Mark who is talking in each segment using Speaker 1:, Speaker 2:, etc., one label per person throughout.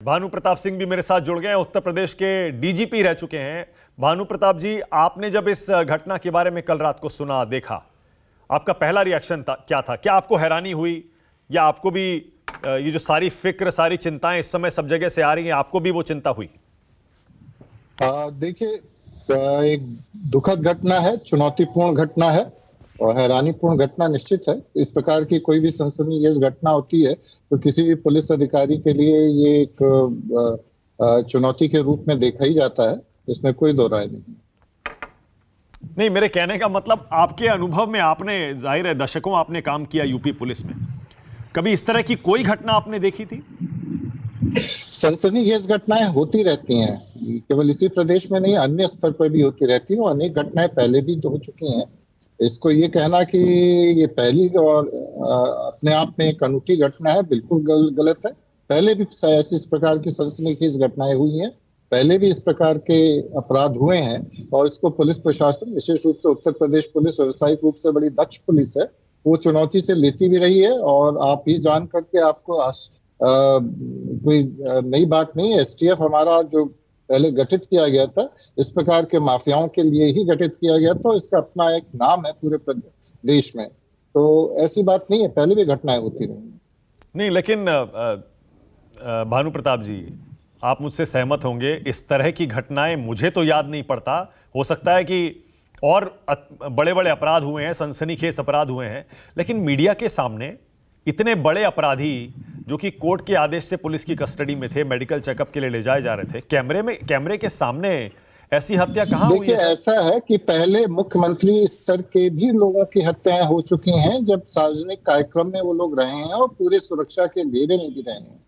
Speaker 1: भानु प्रताप सिंह भी मेरे साथ जुड़ गए हैं, उत्तर प्रदेश के डीजीपी रह चुके हैं। भानु प्रताप जी, आपने जब इस घटना के बारे में कल रात को सुना, देखा, आपका पहला रिएक्शन क्या था? क्या आपको हैरानी हुई या आपको भी ये जो सारी फिक्र, सारी चिंताएं इस समय सब जगह से आ रही हैं, आपको भी वो चिंता हुई?
Speaker 2: देखिए, एक दुखद घटना है, चुनौतीपूर्ण घटना है और हैरानीपूर्ण घटना निश्चित है। इस प्रकार की कोई भी सनसनीखेज घटना होती है तो किसी भी पुलिस अधिकारी के लिए ये एक चुनौती के रूप में देखा ही जाता है, इसमें कोई दो राय नहीं।
Speaker 1: नहीं, मेरे कहने का मतलब, आपके अनुभव में, आपने जाहिर है दशकों आपने काम किया यूपी पुलिस में, कभी इस तरह की कोई घटना आपने देखी थी?
Speaker 2: सनसनीखेज घटनाएं होती रहती हैं, केवल इसी प्रदेश में नहीं, अन्य स्तर पर भी होती रहती हैं। अनेक घटनाएं पहले भी हो चुकी हैं। इसको ये कहना कि ये पहली और अपने आप में एक अनूठी घटना है, बिल्कुल गलत है। पहले भी ऐसी इस प्रकार की सनसनीखेज घटनाएं हुई हैं, पहले भी इस प्रकार के अपराध हुए हैं और इसको पुलिस प्रशासन, विशेष रूप से उत्तर प्रदेश पुलिस व्यावसायिक रूप से बड़ी दक्ष पुलिस है, वो चुनौती से लेती भी रही है। और आप ये जान करके आपको कोई नई बात नहीं है। एसटीएफ हमारा जो पहले गठित किया गया था, इस प्रकार के माफियाओं के लिए ही गठित किया गया था। इसका अपना एक नाम है पूरे देश में, तो ऐसी बात नहीं है, पहले भी घटनाएं होती रही।
Speaker 1: नहीं, लेकिन भानु प्रताप जी, आप मुझसे सहमत होंगे, इस तरह की घटनाएं मुझे तो याद नहीं पड़ता। हो सकता है कि और बड़े बड़े अपराध हुए हैं, सनसनीखेज अपराध हुए हैं, लेकिन मीडिया के सामने इतने बड़े अपराधी जो कि कोर्ट के आदेश से पुलिस की कस्टडी में थे, मेडिकल चेकअप के लिए ले जाए जा रहे थे, कैमरे के सामने ऐसी हत्या कहां हुई है?
Speaker 2: देखिए, ऐसा है कि पहले मुख्यमंत्री स्तर के भी लोगों की हत्याएं हो चुकी हैं, जब सार्वजनिक कार्यक्रम में वो लोग रहे हैं और पूरे सुरक्षा के घेरे में भी रहे हैं।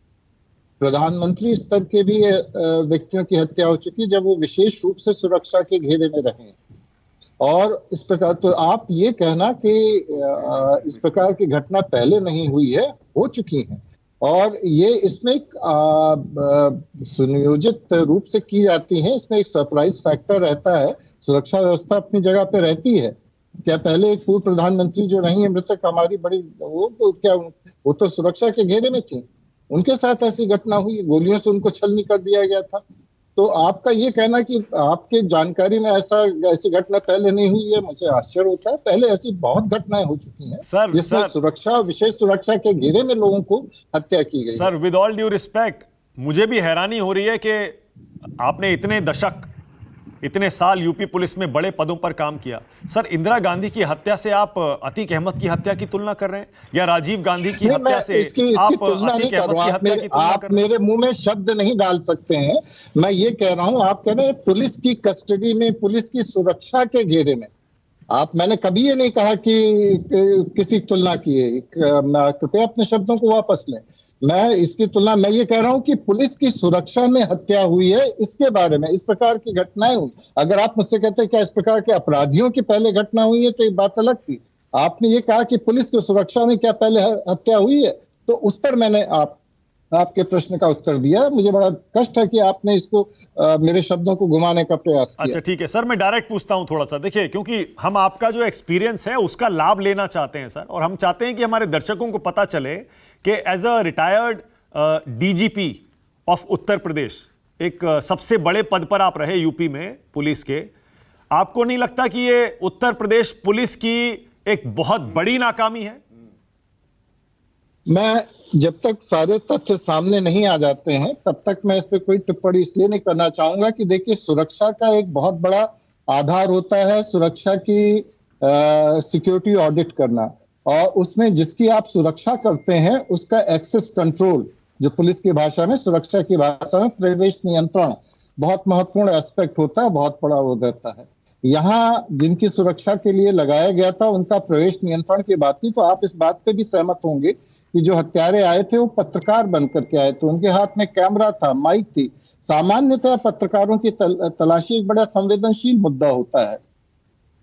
Speaker 2: प्रधानमंत्री स्तर के भी व्यक्तियों की हत्या हो चुकी, जब वो विशेष रूप से सुरक्षा के घेरे में रहे हैं। और इस प्रकार, तो आप ये कहना कि इस प्रकार की घटना पहले नहीं हुई है, हो चुकी है। और ये इसमें एक सुनियोजित रूप से की जाती है, इसमें एक सरप्राइज फैक्टर रहता है। सुरक्षा व्यवस्था अपनी जगह पे रहती है। क्या पहले एक पूर्व प्रधानमंत्री जो रही है, मृतक हमारी बड़ी, वो तो सुरक्षा के घेरे में थी, उनके साथ ऐसी घटना हुई, गोलियों से उनको छलनी कर दिया गया था। तो आपका ये कहना कि आपके जानकारी में ऐसी घटना पहले नहीं हुई है, मुझे आश्चर्य होता है। पहले ऐसी बहुत घटनाएं हो चुकी हैं जिसमें सुरक्षा, विशेष सुरक्षा के घेरे में लोगों को हत्या की गई।
Speaker 1: Sir, with all due respect, मुझे भी हैरानी हो रही है कि आपने इतने दशक, इतने साल यूपी पुलिस में बड़े पदों पर काम किया। सर, इंदिरा गांधी की हत्या से आप अतीक अहमद की हत्या की तुलना कर रहे हैं, या राजीव गांधी की हत्या से आप अतीक अहमद की हत्या की तुलना कर रहे हैं?
Speaker 2: आप मेरे मुंह में शब्द नहीं डाल सकते हैं। मैं ये कह रहा हूं, आप कह रहे हैं पुलिस की कस्टडी में, पुलिस की सुरक्षा के घेरे में। मैंने कभी ये नहीं कहा कि किसी तुलना की है। कृपया अपने शब्दों को वापस लें। मैं ये कह रहा हूं कि पुलिस की सुरक्षा में हत्या हुई है, इसके बारे में, इस प्रकार की घटनाएं हुई। अगर आप मुझसे कहते हैं क्या इस प्रकार के अपराधियों की पहले घटना हुई है, तो एक बात अलग थी। आपने ये कहा कि पुलिस की सुरक्षा में क्या पहले हत्या हुई है, तो उस पर मैंने आपके प्रश्न का उत्तर दिया। मुझे बड़ा कष्ट है कि आपने इसको मेरे शब्दों को घुमाने का प्रयास किया।
Speaker 1: अच्छा, ठीक है सर, मैं डायरेक्ट पूछता हूं थोड़ा सा। देखिए, क्योंकि हम आपका जो एक्सपीरियंस है उसका लाभ लेना चाहते हैं सर, और हम चाहते हैं कि हमारे दर्शकों को पता चले कि as a retired DGP of Uttar Pradesh, एक सबसे बड़े पद पर आप रहे यूपी में पुलिस के, आपको नहीं लगता कि ये उत्तर प्रदेश पुलिस की एक बहुत बड़ी नाकामी है?
Speaker 2: मैं जब तक सारे तथ्य सामने नहीं आ जाते हैं, तब तक मैं इस पर कोई टिप्पणी इसलिए नहीं करना चाहूंगा कि देखिए, सुरक्षा का एक बहुत बड़ा आधार होता है सुरक्षा की सिक्योरिटी ऑडिट करना, और उसमें जिसकी आप सुरक्षा करते हैं उसका एक्सेस कंट्रोल, जो पुलिस की भाषा में, सुरक्षा की भाषा में प्रवेश नियंत्रण, बहुत महत्वपूर्ण एस्पेक्ट होता है, बहुत बड़ा वो रहता है। यहाँ जिनकी सुरक्षा के लिए लगाया गया था, उनका प्रवेश नियंत्रण की बात थी। तो आप इस बात पे भी सहमत होंगे कि जो हत्यारे आए थे वो पत्रकार बन करके आए थे, उनके हाथ में कैमरा था, माइक थी। सामान्यतः पत्रकारों की तलाशी एक बड़ा संवेदनशील मुद्दा होता है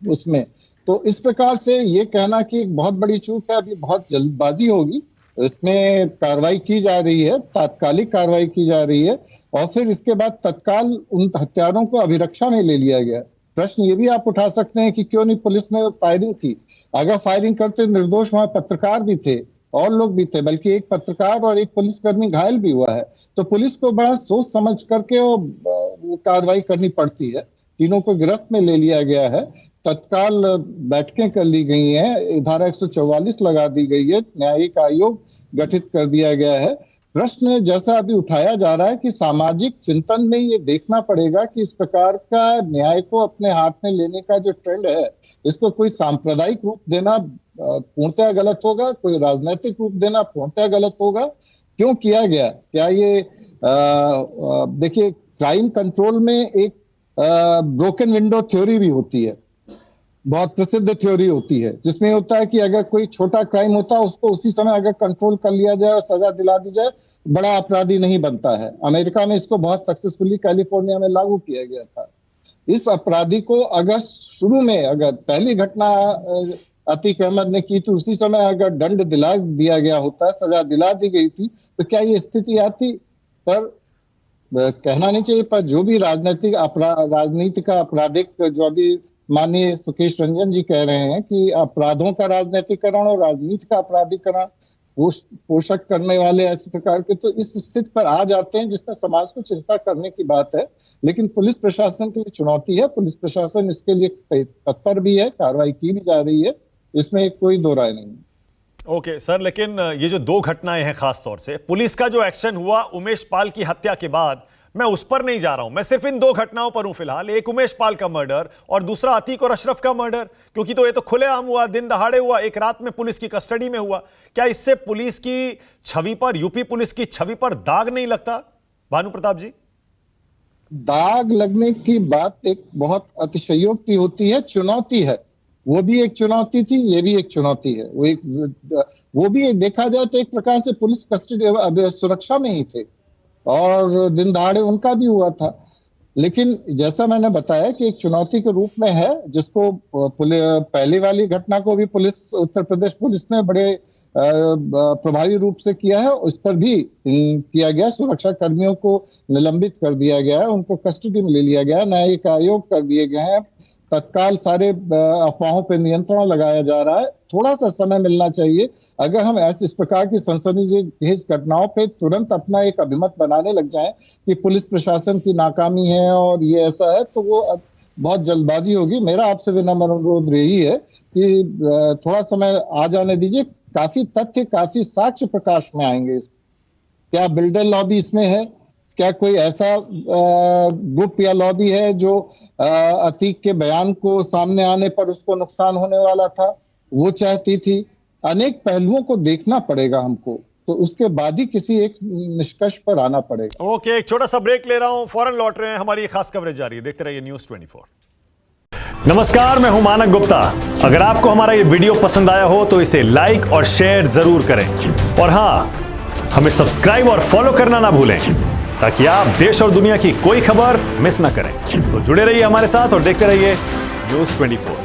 Speaker 2: उसमें। तो इस प्रकार से ये कहना कि एक बहुत बड़ी चूक है, अभी बहुत जल्दबाजी होगी। इसमें कार्रवाई की जा रही है, तात्कालिक कार्रवाई की जा रही है, और फिर इसके बाद तत्काल उन हत्यारों को अभिरक्षा में ले लिया गया। प्रश्न ये भी आप उठा सकते हैं कि क्यों नहीं पुलिस ने फायरिंग की। अगर फायरिंग करते निर्दोष वहां पत्रकार भी थे, और लोग भी थे, बल्कि एक पत्रकार और एक पुलिसकर्मी घायल भी हुआ है। तो पुलिस को बड़ा सोच समझ करके वो कार्रवाई करनी पड़ती है। तीनों को गिरफ्त में ले लिया गया है, तत्काल बैठकें कर ली गई हैं, धारा 144 लगा दी गई है, न्यायिक आयोग गठित कर दिया गया है। प्रश्न जैसा अभी उठाया जा रहा है कि सामाजिक चिंतन में ये देखना पड़ेगा कि इस प्रकार का न्याय को अपने हाथ में लेने का जो ट्रेंड है, इसको कोई सांप्रदायिक रूप देना पूर्णतः गलत होगा, कोई राजनीतिक रूप देना पूर्णतः गलत होगा। क्यों किया गया? क्या ये देखिए, क्राइम कंट्रोल में एक ब्रोकन विंडो थ्योरी भी होती है, बहुत प्रसिद्ध थ्योरी होती है, जिसमें होता है कि अगर कोई छोटा क्राइम होता है उसको उसी समय अगर कंट्रोल कर लिया जाए और सजा दिला दी जाए, बड़ा अपराधी नहीं बनता है। अमेरिका में इसको बहुत सक्सेसफुली कैलिफोर्निया में लागू किया गया था। इस अपराधी को अगर शुरू में, अगर पहली घटना अतीक अहमद ने की थी, उसी समय अगर दंड दिला दिया गया होता, सजा दिला दी गई थी, तो क्या ये स्थिति आती? पर कहना नहीं चाहिए, पर जो भी राजनीति का आपराधिक, जो अभी माननीय सुकेश रंजन जी कह रहे हैं कि अपराधों का राजनीतिकरण और राजनीति का अपराधीकरण पोषक करने वाले ऐसे प्रकार के, तो इस स्थिति पर आ जाते हैं जिसमें समाज को चिंता करने की बात है। लेकिन पुलिस प्रशासन के लिए चुनौती है, पुलिस प्रशासन इसके लिए तत्पर भी है, कार्रवाई की भी जा रही है, इसमें कोई दो राय नहीं।
Speaker 1: ओके सर, लेकिन ये जो दो घटनाएं हैं, खास तौर से पुलिस का जो एक्शन हुआ उमेश पाल की हत्या के बाद, मैं उस पर नहीं जा रहा हूं, मैं सिर्फ इन दो घटनाओं पर हूं फिलहाल। एक उमेश पाल का मर्डर और दूसरा अतीक और अशरफ का मर्डर, क्योंकि तो ये तो खुलेआम हुआ, दिन दहाड़े हुआ, एक रात में पुलिस की कस्टडी में हुआ। क्या इससे पुलिस की छवि पर, यूपी पुलिस की छवि पर दाग नहीं लगता भानु प्रताप जी?
Speaker 2: दाग लगने की बात एक बहुत अतिशयोक्ति होती है, चुनौती है। वो भी एक चुनौती थी, ये भी एक चुनौती है। वो भी एक देखा जाए तो एक प्रकार से पुलिस कस्टडी सुरक्षा में ही थे और दिन दहाड़े उनका भी हुआ था। लेकिन जैसा मैंने बताया कि एक चुनौती के रूप में है, जिसको पहली वाली घटना को भी उत्तर प्रदेश पुलिस ने बड़े प्रभावी रूप से किया है, उस पर भी किया गया। सुरक्षा कर्मियों को निलंबित कर दिया गया है, उनको कस्टडी में ले लिया गया है, न्यायिक आयोग कर दिए गए हैं, तत्काल सारे अफवाहों पर नियंत्रण लगाया जा रहा है। थोड़ा सा समय मिलना चाहिए। अगर हम इस प्रकार की सनसनीखेज घटनाओं पे तुरंत अपना एक अभिमत बनाने लग जाएं कि पुलिस प्रशासन की नाकामी है और ये ऐसा है, तो वो बहुत जल्दबाजी होगी। मेरा आपसे विनम्र अनुरोध यही है कि थोड़ा समय आ जाने दीजिए। काफी तथ्य, काफी साक्ष्य प्रकाश में आएंगे। क्या बिल्डर लॉबी इसमें है? क्या कोई ऐसा ग्रुप या लॉबी है जो अतीक के बयान को सामने आने पर उसको नुकसान होने वाला था, वो चाहती थी? अनेक पहलुओं को देखना पड़ेगा हमको, तो उसके बाद ही किसी एक निष्कर्ष पर आना पड़ेगा।
Speaker 1: ओके, एक छोटा सा ब्रेक ले रहा हूं, फौरन लौट रहे हैं। हमारी खास कवरेज जारी है, देखते रहिए न्यूज़ 24। नमस्कार, मैं हूं मानक गुप्ता। अगर आपको हमारा ये वीडियो पसंद आया हो तो इसे लाइक और शेयर जरूर करें, और हां, हमें सब्सक्राइब और फॉलो करना ना भूलें, ताकि आप देश और दुनिया की कोई खबर मिस ना करें। तो जुड़े रहिए हमारे साथ और देखते रहिए न्यूज़ 24।